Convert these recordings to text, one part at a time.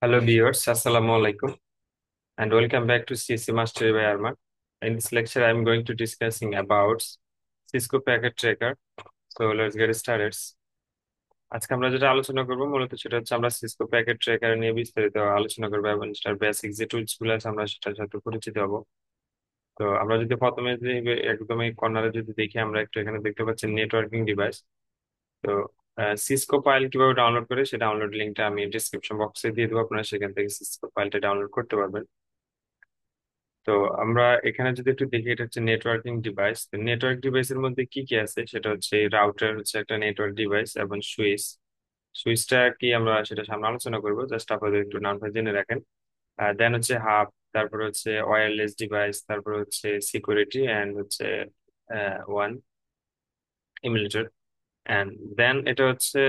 Hello viewers, Assalamu alaikum and welcome back to CSC Mastery by Arman. In this lecture, I'm going to discussing about Cisco Packet Tracker. So let's get started. আজকে আমরা যেটা আলোচনা করব মূলত সেটা হচ্ছে আমরা সিসকো প্যাকেট ট্র্যাকার নিয়ে বিস্তারিত আলোচনা করবো এবং সেটার বেসিক যে টুলস গুলো আছে আমরা সেটার সাথে পরিচিত হবো। তো আমরা যদি প্রথমে যে একদমই কর্নারে যদি দেখি আমরা একটু এখানে দেখতে পাচ্ছি নেটওয়ার্কিং ডিভাইস। তো সিসকো ফাইল কিভাবে ডাউনলোড করে সেই ডাউনলোড লিঙ্কটা আমি ডিসক্রিপশন বক্সে দিয়ে দেবো, আপনারা সেখান থেকে সিসকো ফাইলটা ডাউনলোড করতে পারবেন। তো আমরা এখানে যদি একটু দেখি, এটা হচ্ছে নেটওয়ার্কিং ডিভাইস। তো নেটওয়ার্ক ডিভাইসের মধ্যে কি কি আছে সেটা হচ্ছে রাউটার হচ্ছে একটা নেটওয়ার্ক ডিভাইস এবং সুইচটা কি আমরা সেটা সামনে আলোচনা করবো, জাস্ট আপনাদের একটু নামটা জেনে রাখেন। দেন হচ্ছে হাব, তারপরে হচ্ছে ওয়্যারলেস ডিভাইস, তারপরে হচ্ছে সিকিউরিটি অ্যান্ড হচ্ছে ওয়ান ইমুলেটর অ্যান্ড দেন এটা হচ্ছে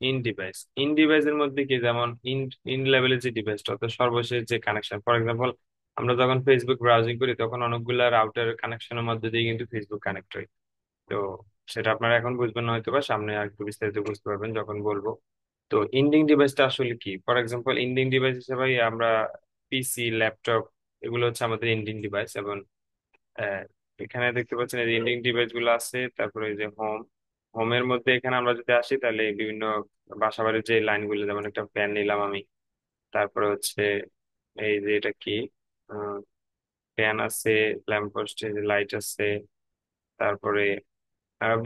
ইন ডিভাইস। ইন ডিভাইসের মধ্যে কি, যেমন ইন ইন লেভেলের যে ডিভাইসটা অর্থাৎ সর্বশেষ যে কানেকশন। ফর এক্সাম্পল, আমরা যখন ফেসবুক ব্রাউজিং করি তখন অনেকগুলা রাউটার কানেকশনের মধ্যে দিয়ে কিন্তু ফেসবুক কানেক্ট হয়। তো সেটা আপনারা এখন বুঝবেন না, হয়তো বা সামনে আর একটু বিস্তারিত বুঝতে পারবেন যখন বলবো। তো ইন্ডিং ডিভাইসটা আসলে কি? ফর এক্সাম্পল, ইন্ডিং ডিভাইস হিসেবে আমরা পিসি, ল্যাপটপ, এগুলো হচ্ছে আমাদের ইন্ডিং ডিভাইস। এবং আহ, এখানে দেখতে পাচ্ছেন এই ইন্ডিং ডিভাইস গুলো আছে। তারপরে এই যে হোমের মধ্যে এখানে আমরা যদি আসি তাহলে বিভিন্ন বাসাবাড়ির যে লাইন গুলো, যেমন একটা ফ্যান নিলাম আমি। তারপরে হচ্ছে এই যে এটা কি, ফ্যান আছে, ল্যাম্প পোস্টে যে লাইট আছে। তারপরে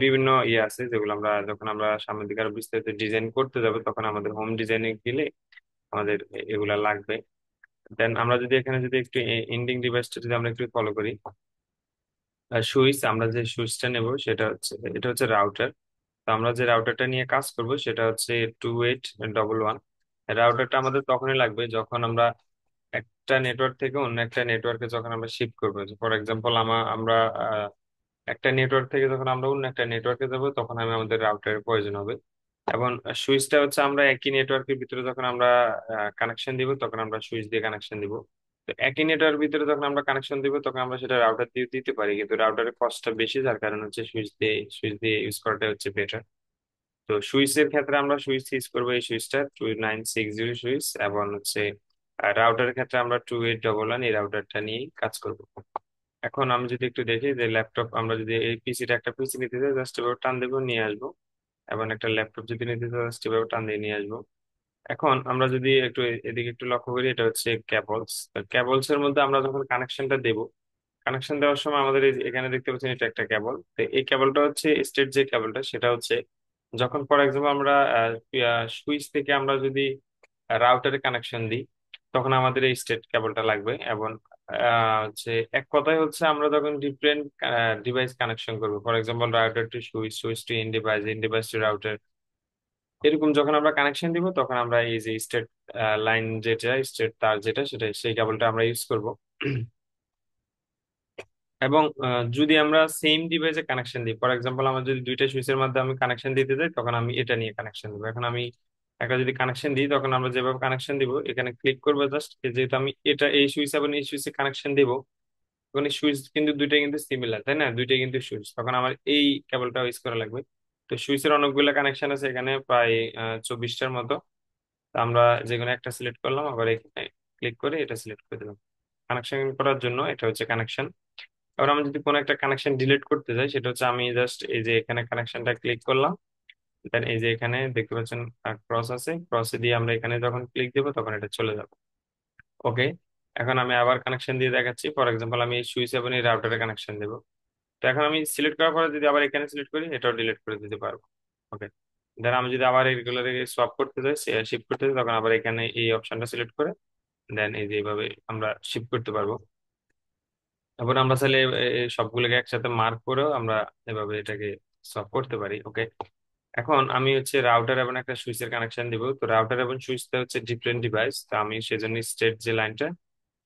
বিভিন্ন ইয়ে আছে যেগুলো আমরা যখন আমরা সামনের দিকে আরো বিস্তারিত ডিজাইন করতে যাবো তখন আমাদের হোম ডিজাইনে গেলে আমাদের এগুলা লাগবে। দেন আমরা যদি এখানে যদি একটু ইন্ডিং ডিভাইসটা যদি আমরা একটু ফলো করি, সুইচ, আমরা যে সুইচটা নেব সেটা হচ্ছে, এটা হচ্ছে রাউটার। তো আমরা যে রাউটারটা নিয়ে কাজ করব সেটা হচ্ছে 2811। রাউটারটা আমাদের তখনই লাগবে যখন আমরা একটা নেটওয়ার্ক থেকে অন্য একটা নেটওয়ার্কে যখন আমরা শিফট করবো। ফর এক্সাম্পল, আমরা একটা নেটওয়ার্ক থেকে যখন আমরা অন্য একটা নেটওয়ার্কে যাব তখন আমাদের রাউটারের প্রয়োজন হবে। এবং সুইচটা হচ্ছে আমরা একই নেটওয়ার্কের ভিতরে যখন আমরা কানেকশন দিব তখন আমরা সুইচ দিয়ে কানেকশন দিব। তো একই নেটওয়ার্ক ভিতরে যখন আমরা কানেকশন দিব তখন আমরা সেটা রাউটার দিয়ে দিতে পারি, কিন্তু রাউটারের কস্টটা বেশি, যার কারণে হচ্ছে সুইচ দিয়ে ইউজ করাটা হচ্ছে বেটার। তো সুইচের ক্ষেত্রে আমরা সুইচ ইউজ করবো, এই সুইচটা 2960 সুইচ। এবং হচ্ছে রাউটারের ক্ষেত্রে আমরা 2811 এই রাউটারটা নিয়েই কাজ করব। এখন আমি যদি একটু দেখি যে ল্যাপটপ, আমরা যদি এই পিসিটা একটা পিসি নিতে চাই জাস্ট এভাবে টান দেবো নিয়ে আসবো। এবং একটা ল্যাপটপ যদি নিতে চাই জাস্ট এভাবে টান দিয়ে নিয়ে আসবো। এখন আমরা যদি একটু এদিকে একটু লক্ষ্য করি, এটা হচ্ছে ক্যাবলস। ক্যাবলস এর মধ্যে আমরা যখন কানেকশনটা দেব, কানেকশন দেওয়ার সময় আমাদের এখানে দেখতে পাচ্ছেন এটা একটা কেবল। তো এই কেবলটা হচ্ছে স্টেট যে কেবলটা সেটা হচ্ছে যখন ফর এক্সাম্পল আমরা সুইচ থেকে আমরা যদি রাউটারে কানেকশন দিই তখন আমাদের এই স্টেট কেবলটা লাগবে। এবং হচ্ছে এক কথায় হচ্ছে আমরা যখন ডিফারেন্ট ডিভাইস কানেকশন করবো, for example router to switch, switch to end device to router, এরকম যখন আমরা কানেকশন দিব তখন আমরা এই যে স্টেট লাইন যেটা, স্টেট তার যেটা, সেটা সেই কেবলটা আমরা ইউজ করব। এবং যদি আমরা সেম ডিভাইসে কানেকশন দিই, ফর এক্সাম্পল আমরা যদি দুইটা সুইচের মধ্যে আমি কানেকশন দিতে যাই তখন আমি এটা নিয়ে কানেকশন দিব। এখন আমি একটা যদি কানেকশন দিই তখন আমরা যেভাবে কানেকশন দিব এখানে ক্লিক করবো জাস্ট, যেহেতু আমি এটা এই সুইচ এবং এই সুইচে কানেকশন দিব, তখন এই সুইচ কিন্তু দুইটা কিন্তু সিমিলার, তাই না? দুইটা কিন্তু সুইচ, তখন আমার এই কেবলটা ইউজ করা লাগবে। তো সুইচের অনেকগুলো কানেকশন আছে এখানে, প্রায় 24টার মতো। তো আমরা যে কোনো একটা সিলেক্ট করলাম, আবার এখানে ক্লিক করে এটা সিলেক্ট করে দিলাম। কানেকশন করার জন্য এটা হচ্ছে কানেকশন। এবার আমি যদি কোনো একটা কানেকশন ডিলিট করতে চাই সেটা হচ্ছে আমি জাস্ট এই যে এখানে কানেকশনটা ক্লিক করলাম, দেন এই যে এখানে দেখতে পাচ্ছেন ক্রস আছে, ক্রসে দিয়ে আমরা এখানে যখন ক্লিক দেবো তখন এটা চলে যাবে। ওকে, এখন আমি আবার কানেকশন দিয়ে দেখাচ্ছি। ফর এক্সাম্পল, আমি এই সুইচ এবং এই রাউটারে কানেকশন দেবো। তো এখন আমি সিলেক্ট করার পরে যদি আবার এখানে সিলেক্ট করি এটাও ডিলিট করে দিতে পারবো। ওকে, দেন আমি যদি আবার এগুলোর সোয়াপ করতে চাই, শিফট করতে চাই, তখন আবার এখানে এই অপশনটা সিলেক্ট করে দেন এই যে এইভাবে আমরা শিফট করতে পারবো। তারপর আমরা চাইলে সবগুলোকে একসাথে মার্ক করেও আমরা এভাবে এটাকে সলভ করতে পারি। ওকে, এখন আমি হচ্ছে রাউটার এবং একটা সুইচের কানেকশন দিব। তো রাউটার এবং সুইচটা হচ্ছে ডিফারেন্ট ডিভাইস, তো আমি সেজন্য স্টেট যে লাইনটা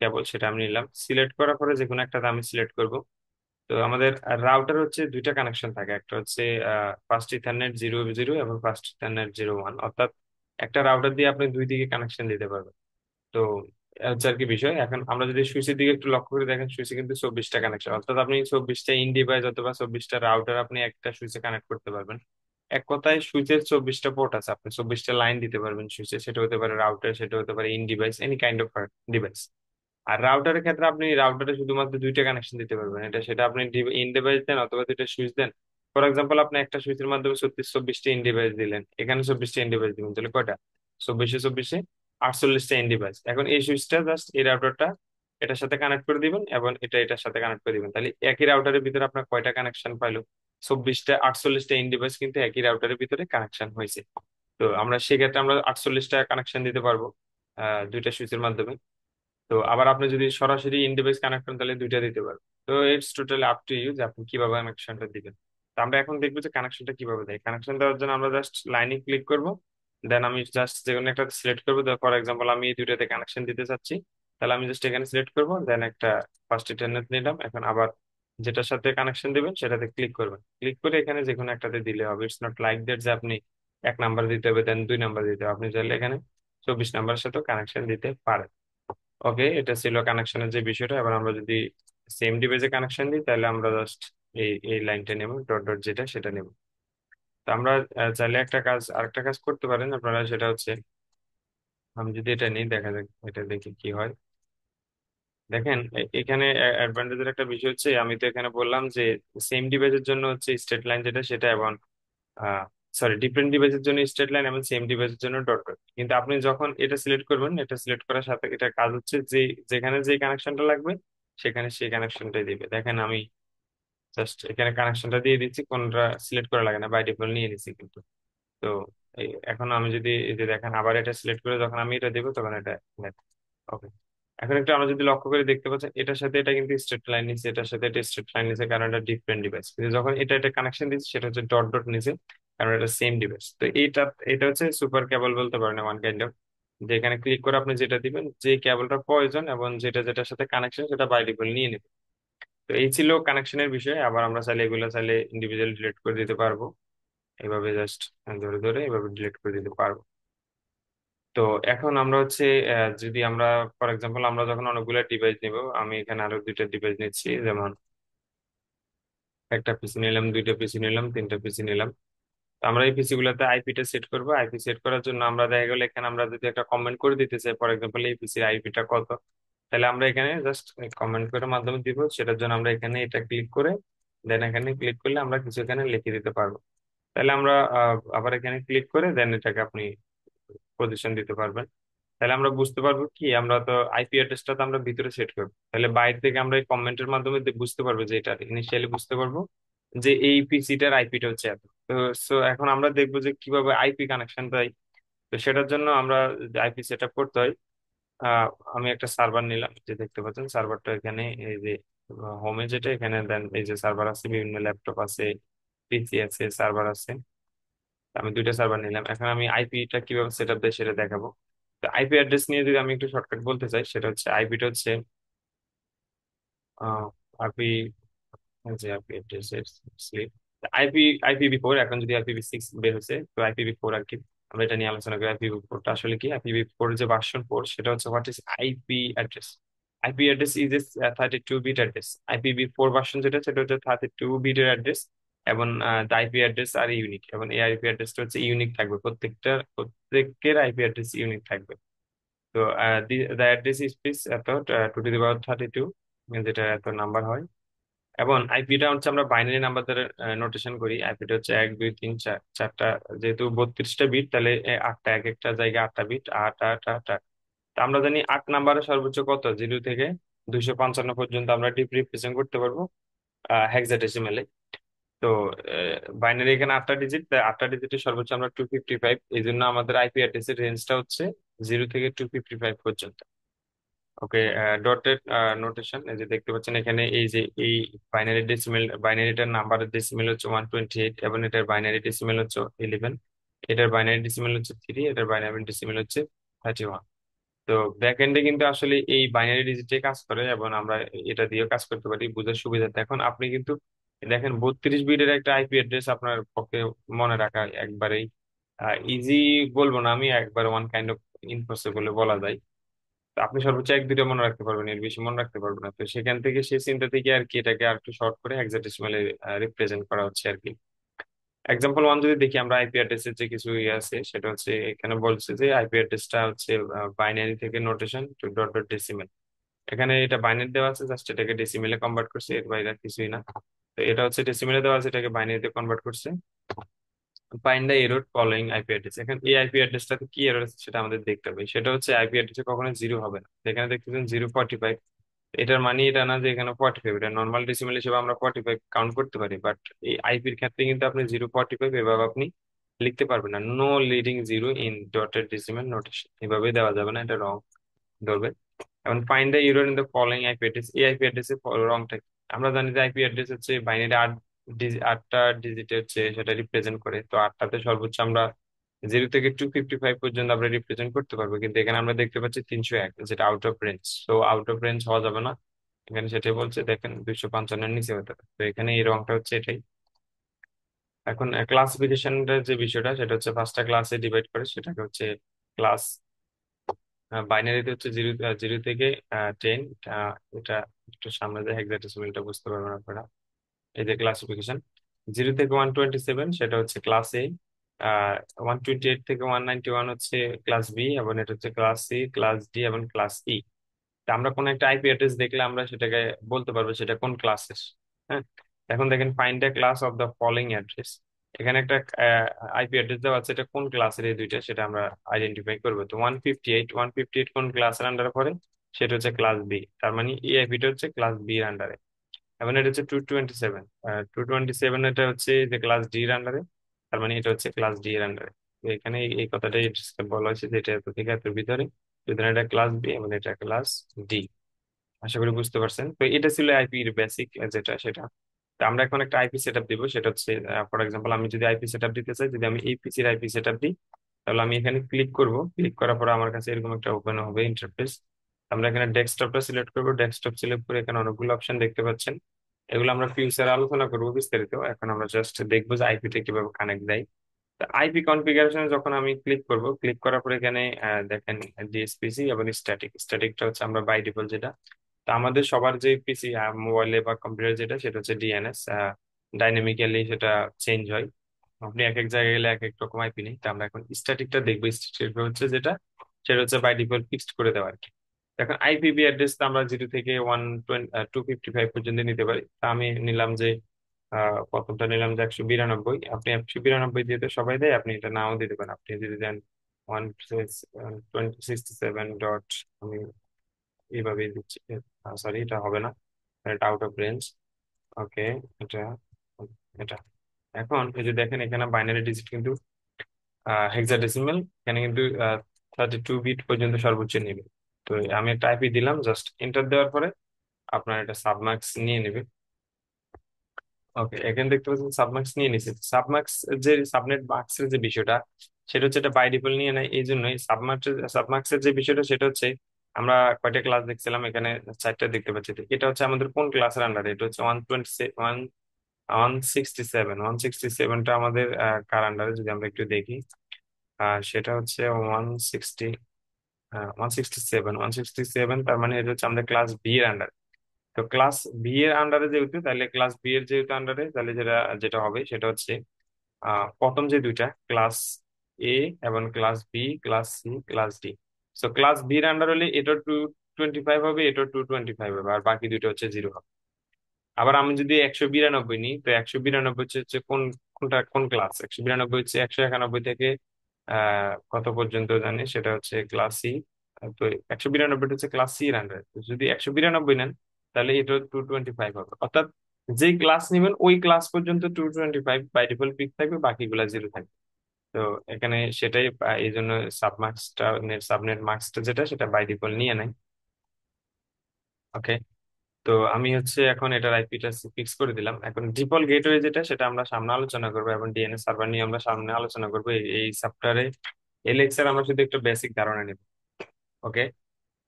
কেবল সেটা আমি নিলাম। সিলেক্ট করার পরে যে কোনো একটা আমি সিলেক্ট করব। তো আমাদের রাউটার হচ্ছে দুইটা কানেকশন থাকে, একটা হচ্ছে ফার্স্ট ইথারনেট 0 0 এবং ফার্স্ট ইথারনেট 0 1, অর্থাৎ একটা রাউটার দিয়ে আপনি দুই দিকে কানেকশন দিতে পারবেন। তো হচ্ছে আর কি বিষয়। এখন আমরা যদি সুইচের দিকে একটু লক্ষ্য করে দেখেন, সুইচে কিন্তু 24টা কানেকশন, অর্থাৎ আপনি 24টা ইন ডিভাইস অথবা 24টা রাউটার আপনি একটা সুইচে কানেক্ট করতে পারবেন। এক কথায় সুইচের 24টা পোর্ট আছে, আপনি 24টা লাইন দিতে পারবেন সুইচে। সেটা হতে পারে রাউটার, সেটা হতে পারে in device, any kind of device. আর রাউটারের ক্ষেত্রে আপনি রাউটারে শুধুমাত্র দুইটা কানেকশন দিতে পারবেন, এটা সেটা আপনি ইন ডিভাইস দেন অথবা দুইটা সুইচ দেন। ফর এক্সাম্পল, আপনি একটা সুইচের মাধ্যমে 24টা ইন ডিভাইস দিলেন, এখানে 24টা ইন ডিভাইস দিবেন, তাহলে কয়টা? 24-এ 48টা ইন ডিভাইস। এখন এই সুইচটা জাস্ট এই রাউটারটা এটার সাথে কানেক্ট করে দিবেন এবং এটা এটার সাথে কানেক্ট করে দিবেন, তাহলে একই রাউটারের ভিতরে আপনার কয়টা কানেকশন পাইলো? 48টা ইন ডিভাইস কিন্তু একই রাউটারের ভিতরে কানেকশন হয়েছে। তো আমরা সেক্ষেত্রে আমরা 48টা কানেকশন দিতে পারবো দুইটা সুইচের মাধ্যমে। তো আবার আপনি যদি সরাসরি ইন ডিভাইস কানেক্ট করেন তাহলে দুইটা দিতে পারবেন। তো it's totally up to you যে আপনি কিভাবে কানেকশনটা দিবেন। তো আমরা এখন দেখবো যে কানেকশনটা কিভাবে দেয়। কানেকশন দেওয়ার জন্য আমরা জাস্ট লাইনে ক্লিক করব, দেন আমি জাস্ট যে কোনো একটা সিলেক্ট করবো। ফর এক্সাম্পল আমি এই দুইটাতে কানেকশন দিতে চাচ্ছি, তাহলে আমি জাস্ট এখানে সিলেক্ট করবো, দেন একটা ফার্স্ট ইন্টারনেট নিলাম। এখন আবার যেটার সাথে কানেকশন দিবেন সেটাতে ক্লিক করবেন, ক্লিক করে এখানে যে কোনো একটাতে দিলে হবে। ইটস নট লাইক দ্যাট যে আপনি 1 নাম্বার দিতে হবে দেন 2 নাম্বার দিতে হবে, আপনি চাইলে এখানে 24 নাম্বারের সাথেও কানেকশন দিতে পারেন। ওকে, এটা ছিল কানেকশনের যে বিষয়টা। এবার আমরা যদি সেম ডিভাইসে কানেকশন দিই তাহলে আমরা জাস্ট এই এই লাইনটা নেব, ডট ডট যেটা সেটা নেব। তো আমরা চাইলে আরেকটা কাজ করতে পারেন আপনারা, সেটা হচ্ছে আমি যদি এটা নিই, দেখা যাক এটা দেখি কি হয়। দেখেন এখানে অ্যাডভান্টেজের একটা বিষয় হচ্ছে, আমি তো এখানে বললাম যে সেম ডিভাইসের জন্য হচ্ছে স্ট্রেট লাইন যেটা সেটা, এবং সরি ডিফারেন্ট ডিভাইসের জন্য স্ট্রেট লাইন এবং সেম ডিভাইসের জন্য ডট ডট। কিন্তু আপনি যখন এটা সিলেক্ট করবেন, এটা সিলেক্ট করার সাথে এটা কাজ হচ্ছে যে যেখানে যে কানেকশনটা লাগবে সেখানে সেই কানেকশনটাই দিবে। দেখেন আমি জাস্ট এখানে কানেকশনটা দিয়ে দিচ্ছি, কোনটা সিলেক্ট করা লাগে না, বাই ডিফল্ট নিয়ে নিচ্ছি কিন্তু। তো এখন আমি যদি এই যে দেখেন আবার এটা সিলেক্ট করে যখন আমি এটা দেবো তখন এটা ওকে। এখন একটু আমরা যদি লক্ষ্য করে দেখতে পাচ্ছেন এটার সাথে এটা কিন্তু স্ট্রেট লাইন নিচ্ছে, এটার সাথে এটা স্ট্রেট লাইন নিচ্ছে, কারণ এটা ডিফারেন্ট ডিভাইস। কিন্তু যখন এটা এটা কানেকশন দিচ্ছে সেটা হচ্ছে ডট ডট নিচ্ছে, কারণ এটা সেম ডিভাইস। তো এটা হচ্ছে সুপার কেবল বলতে পারেন, ওয়ান কাইন্ড অফ। যে এখানে ক্লিক করে আপনি যেটা দিবেন, যে কেবলটা প্রয়োজন এবং যেটা যেটার সাথে কানেকশন সেটা বাই ডিফল্ট নিয়ে নেবে। তো এই ছিল কানেকশনের বিষয়। আবার আমরা চাইলে এগুলো চাইলে ইন্ডিভিজুয়াল ডিলিট করে দিতে পারবো, এইভাবে জাস্ট ধরে ধরে এইভাবে ডিলিট করে দিতে পারবো। তো এখন আমরা হচ্ছে যদি আমরা ফর এক্সাম্পল আমরা যখন অনেকগুলো ডিভাইস নিব, আমি এখানে আরো দুইটা ডিভাইস নিচ্ছি, যেমন একটা পিসি নিলাম, দুইটা পিসি নিলাম, তিনটা পিসি নিলাম। তো আমরা এই পিসি গুলোতে আইপিটা সেট করব। আইপি সেট করার জন্য আমরা দেখা গেলো এখানে আমরা যদি একটা কমেন্ট করে দিতে চাই, ফর এক্সাম্পল এই পিসির আইপিটা কত, তাহলে আমরা এখানে জাস্ট কমেন্ট করে মাধ্যমে দিব। সেটার জন্য আমরা এখানে এটা ক্লিক করে দেন এখানে ক্লিক করলে আমরা কিছু এখানে লিখে দিতে পারবো। তাহলে আমরা আবার এখানে ক্লিক করে দেন এটাকে আপনি পজিশন দিতে পারবেন। তাহলে আমরা বুঝতে পারবো কি, আমরা তো আইপি অ্যাড্রেসটা তো আমরা ভিতরে সেট করবো, তাহলে বাইরে থেকে আমরা এই কমেন্টের মাধ্যমে বুঝতে পারবো যে এটা ইনিশিয়ালি বুঝতে পারবো যে এই পিসিটার আইপিটা হচ্ছে এত। তো সো এখন আমরা দেখবো যে কিভাবে আইপি কানেকশন দেয়। তো সেটার জন্য আমরা আইপি সেট আপ করতে হয়। আহ আমি একটা সার্ভার নিলাম, যে দেখতে পাচ্ছেন সার্ভারটা এখানে, এই যে হোমে যেটা এখানে দেন এই যে সার্ভার আছে, বিভিন্ন ল্যাপটপ আছে, পিসি আছে, সার্ভার আছে। আমি দুইটা সার্ভার নিলাম। এখন আমি আইপিটা কিভাবে সেট আপ দেয় সেটা দেখাবো। তো আইপি অ্যাড্রেস নিয়ে যদি আমি একটু শর্টকাট বলতে চাই, সেটা হচ্ছে আইপিটা হচ্ছে আইপি, যে আইপি অ্যাড্রেসের স্লিপ আইপিভি4। এখন যদি আইপিভি6 বের হয়েছে, তো আইপিভি4 আর কি। আমরা এটা নিয়ে আলোচনা করি। আইপিভি4টা আসলে কি, আইপিভি4 যে ভার্সন 4 সেটা হচ্ছে what is IP address. IP address is a 32 bit address. IPv four version যেটা সেটা হচ্ছে 32 বিটের অ্যাড্রেস। এবং আইপি অ্যাড্রেস আর ইউনিক, এবং এই আইপি অ্যাড্রেসটা হচ্ছে ইউনিক থাকবে, প্রত্যেকের আইপি অ্যাড্রেস ইউনিক থাকবে। তো দ্য অ্যাড্রেস is please এত 2 to the power 32, যেটা এত নাম্বার হয়। এবং আইপিটা হচ্ছে আমরা বাইনারি নাম্বার দ্বারা নোটেশন করি। আইপিটা হচ্ছে 1 2 3 4 চারটা, যেহেতু 32টা বিট তাহলে আটটা, এক একটা জায়গায় 8টা বিট, আট আট আট আট। তা আমরা জানি 8 নাম্বারের সর্বোচ্চ কত, 0 থেকে 255 পর্যন্ত আমরা রিপ্রেজেন্ট করতে পারবো হেক্সাডেসিমেলে। তো বাইনারি এখানে 8টা ডিজিট, তাই 8টা ডিজিটের সর্বোচ্চ আমরা 255। এই জন্য আমাদের আইপি অ্যাড্রেসের রেঞ্জটা হচ্ছে 0 থেকে 255 পর্যন্ত। ওকে, ডটেড নোটেশন এই যে দেখতে পাচ্ছেন এখানে, এই যে এই বাইনারিটার নাম্বারের ডেসিমেল হচ্ছে 128, এবং এটার বাইনারি ডেসিমেল হচ্ছে 11। এটার বাইনারি ডেসিমেল হচ্ছে 3, এটার বাইনারি ডেসিমেল হচ্ছে 31। তো ব্যাক এন্ডে কিন্তু আসলে এই বাইনারি ডিজিটে কাজ করে, এবং আমরা এটা দিয়েও কাজ করতে পারি বুঝার সুবিধার্থে। এখন আপনি কিন্তু দেখেন 32 বিটের একটা আইপি অ্যাড্রেস আপনার পক্ষে মনে রাখা একবারেই ইজি বলবো না আমি, একবার ওয়ান কাইন্ড অফ ইম্পসিবল বলা যায়। তো আপনি সর্বোচ্চ 1 2টা মনে রাখতে পারবেন, এর বেশি মনে রাখতে পারবেন না। তো সেখান থেকে সেই চিন্তা থেকে আর কি এটাকে আর একটু শর্ট করে হেক্সাডেসিমালে রিপ্রেজেন্ট করা হচ্ছে আর কি। এক্সাম্পল ওয়ান যদি দেখি আমরা আইপি অ্যাড্রেসের যে কিছু ইয়ে আছে সেটা হচ্ছে এখানে বলছে যে আইপি অ্যাড্রেসটা হচ্ছে বাইনারি থেকে notation to dot dot decimal. এখানে এটা বাইনারি দেওয়া আছে, জাস্ট এটাকে ডেসিমেলে কনভার্ট করছে, এর বাইরে আর কিছুই না। তো এটা হচ্ছে ডেসিমেলে দেওয়া আছে, এটাকে বাইনারিতে কনভার্ট করছে। Find the error following IP address. এখন এই আইপি অ্যাড্রেসটাতে কি এরর আছে সেটা আমাদের দেখতে হবে। সেটা হচ্ছে আইপি অ্যাড্রেসে কখনো জিরো হবে না। এখানে দেখতেছেন 045। এটার মানে এটা না যে এখানে 45, এটা নর্মাল ডেসিমেল হিসেবে আমরা 45 কাউন্ট করতে পারি, বাট এই আইপির ক্ষেত্রে কিন্তু আপনি 045 এভাবে আপনি লিখতে পারবেন না। No leading zero in dotted decimal notation, এভাবে দেওয়া যাবে না, এটা রং ধরবে। এখন find the error in the following IP address. এই আইপি অ্যাড্রেসে রংটা কি? আমরা জানি যে আইপি অ্যাড্রেস হচ্ছে বাইনারি আটটা ডিজিটে হচ্ছে সেটা রিপ্রেজেন্ট করে। তো আটটাতে সর্বোচ্চ আমরা 0 থেকে 255 পর্যন্ত আমরা রিপ্রেজেন্ট করতে পারবো, কিন্তু এখানে আমরা দেখতে পাচ্ছি 301, যেটা আউট অফ রেঞ্জ। তো আউট অফ রেঞ্জ হওয়া যাবে না, এখানে সেটাই বলছে, দেখেন 255-এর নিচে হতে হবে। তো এখানে এই রংটা হচ্ছে এটাই। এখন ক্লাসিফিকেশনের যে বিষয়টা সেটা হচ্ছে 5টা ক্লাসে ডিভাইড করে, সেটাকে হচ্ছে ক্লাস বাইনারিতে হচ্ছে 0 থেকে 10। এটা একটু সামনে যে হেক্সাডেসিমেলটা বুঝতে পারবেন আপনারা। এই যে ক্লাসিফিকেশন 0 থেকে 127 সেটা হচ্ছে ক্লাস এ, 128 থেকে 191 হচ্ছে ক্লাস বি, এবং এটা হচ্ছে ক্লাস সি, ক্লাস ডি এবং ক্লাস ই। তা আমরা কোন একটা আইপি অ্যাড্রেস দেখলে আমরা সেটাকে বলতে পারবো সেটা কোন ক্লাসের। হ্যাঁ, এখন দেখেন find the class of the following address. এখানে একটা আইপি অ্যাড্রেস দেওয়া আছে, এটা কোন ক্লাসের এই দুইটা সেটা আমরা আইডেন্টিফাই করবো। তো 158 কোন ক্লাসের আন্ডারে পড়ে? সেটা হচ্ছে ক্লাস বি, তার মানে এই আইপিটা হচ্ছে ক্লাস বি এর আন্ডারে। এবং এটা হচ্ছে 227, 227 এটা হচ্ছে যে ক্লাস ডি এর আন্ডারে, তার মানে এটা হচ্ছে ক্লাস ডি এর আন্ডারে। তো এখানে এই কথাটাই বলা হয়েছে যে এটা এত থেকে এত ভিতরে, সুতরাং এটা ক্লাস বি এবং এটা ক্লাস ডি। আশা করি বুঝতে পারছেন। তো এটা ছিল আইপি এর বেসিক যেটা সেটা। তো আমরা এখন একটা আইপি সেটআপ দিব, সেটা হচ্ছে ফর এক্সাম্পল আমি যদি আইপি সেটআপ দিতে চাই, যদি আমি এই পিসির আইপি সেটআপ দিই, তাহলে আমি এখানে ক্লিক করব। ক্লিক করার পরে আমার কাছে এরকম একটা ওপেন হবে ইন্টারফেস। আমরা এখানে ডেস্কটপটা সিলেক্ট করব, ডেস্কটপ সিলেক্ট করে এখানে অনেকগুলো অপশন দেখতে পাচ্ছেন। এগুলো আমরা ফিউচারে আলোচনা করবো বিস্তারিত, এখন আমরা জাস্ট দেখবো যে আইপিটা কিভাবে কানেক্ট দেয়। আইপি কনফিগারেশনে যখন আমি ক্লিক করব, ক্লিক করার পরে এখানে দেখেন ডিএসপিসি এবং স্ট্যাটিক। স্ট্যাটিকটা হচ্ছে আমরা বাই ডিফল্ট যেটা। তো আমাদের সবার যে পিসি মোবাইলে বা কম্পিউটার যেটা সেটা হচ্ছে ডিএনএস। ডাইনামিক্যালি সেটা চেঞ্জ হয়, আপনি এক এক জায়গায় গেলে এক এক রকম আইপি নেই। তো আমরা এখন স্ট্যাটিকটা দেখবো। স্ট্যাটিক হচ্ছে যেটা, সেটা হচ্ছে বাই ডিফল্ট ফিক্সড করে দেওয়া আর কি। এখন আইপিভি অ্যাড্রেসটা আমরা 0 থেকে 120 255 পর্যন্ত নিতে পারি। তা আমি নিলাম যে প্রথমটা নিলাম যে 192। আপনি 192 দিয়ে তো সবাই দেয়, আপনি এটা নাও দিতে পারেন। আপনি যদি দেন 167 আমি এইভাবে দিচ্ছি। সরি, এটা হবে না, এটা আউট অফ রেঞ্জ। ওকে, এটা এটা এখন এই যে দেখেন এখানে বাইনারি ডিজিট কিন্তু হেক্সাডেসিমাল, এখানে কিন্তু 32 বিট পর্যন্ত সর্বোচ্চ নেবে। তো আমি একটা আইপি দিলাম, জাস্ট এন্টার দেওয়ার পরে আপনার এটা সাবমার্কস নিয়ে নেবে। ওকে, এখানে দেখতে পাচ্ছেন সাবমার্কস নিয়ে নিছে। সাবমার্কস যে সাবনেট মার্কসের যে বিষয়টা সেটা হচ্ছে এটা বাই ডিফল্ট নিয়ে নেয়। এই জন্যই সাবমার্কসের যে বিষয়টা সেটা হচ্ছে আমরা কয়টা ক্লাস দেখছিলাম, এখানে 4টা দেখতে পাচ্ছি। তো এটা হচ্ছে আমাদের কোন ক্লাসের আন্ডারে? এটা হচ্ছে 167টা আমাদের কার আন্ডারে যদি আমরা একটু দেখি। সেটা হচ্ছে 167, তার মানে এটা হচ্ছে আমাদের ক্লাস বি এর আন্ডারে। তো ক্লাস বি এর আন্ডারে যেহেতু, তাহলে ক্লাস বি এর যেহেতু আন্ডারে, তাহলে যেটা যেটা হবে সেটা হচ্ছে প্রথম যে দুইটা ক্লাস এ এবং class B, class C, class D. So class B এর আন্ডার হলে এটা 225 হবে, এটা 225 হবে, আর বাকি দুইটা হচ্ছে 0 হবে। আবার আমি যদি 192 নিই, তো 192 হচ্ছে হচ্ছে কোনটা কোন ক্লাস? 192 হচ্ছে 191 থেকে কত পর্যন্ত জানি, সেটা হচ্ছে ক্লাস সি। তো 192 হচ্ছে ক্লাস সি এর আন্ডারে। যদি 192 নেন, তাহলে এটা 225 হবে। অর্থাৎ যেই ক্লাস নেবেন ওই ক্লাস পর্যন্ত 225 বাই ডিফল্ট পিক থাকবে, বাকিগুলা 0 থাকবে। তো এখানে সেটাই এই জন্য সাবমার্কসটা, সাবনেট মার্কসটা যেটা সেটা বাই ডিফল্ট নিয়ে নেয়। ওকে, তো আমি হচ্ছে এখন এটার আইপিটা ফিক্স করে দিলাম। এখন ডিফল্ট গেটওয়ে যেটা সেটা আমরা সামনে আলোচনা করবো, এবং ডিএনএস সার্ভার নিয়ে আমরা সামনে আলোচনা করবো এই সপ্তাহে। এলএক্স এর আমরা শুধু একটা বেসিক ধারণা নেব। ওকে,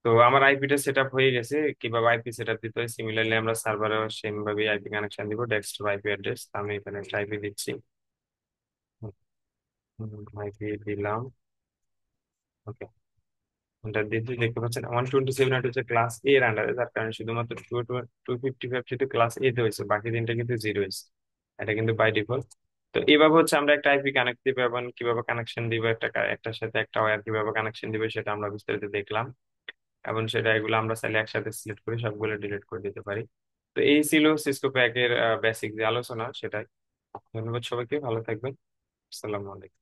তো আমার আইপিটা সেট আপ হয়ে গেছে। কিভাবে আইপি সেট আপ দিতে হয়, সিমিলারলি আমরা সার্ভারেও সেম ভাবে আইপি কানেকশন দিব। ডেস্কটপ আইপি অ্যাড্রেস আমি এখানে একটা আইপি দিচ্ছি। আইপি দিলাম। ওকে, এটা দিতে দেখতে পাচ্ছেন 127 হচ্ছে ক্লাস এ এর আন্ডারে, যার কারণে শুধুমাত্র 255 শুধু ক্লাস এ তে হয়েছে, বাকি তিনটা কিন্তু 0 হয়েছে। এটা কিন্তু বাই ডিফল্ট। তো এইভাবে হচ্ছে আমরা একটা আইপি কানেক্ট দিব এবং কিভাবে কানেকশন দিব একটার সাথে একটা ওয়্যার কিভাবে কানেকশন দিব সেটা আমরা বিস্তারিত দেখলাম। এবং সেটা এগুলো আমরা চাইলে একসাথে সিলেক্ট করে সবগুলো ডিলিট করে দিতে পারি। তো এই ছিল সিসকো প্যাকের বেসিক যে আলোচনা সেটাই। ধন্যবাদ সবাইকে, ভালো থাকবেন। আসসালামু আলাইকুম।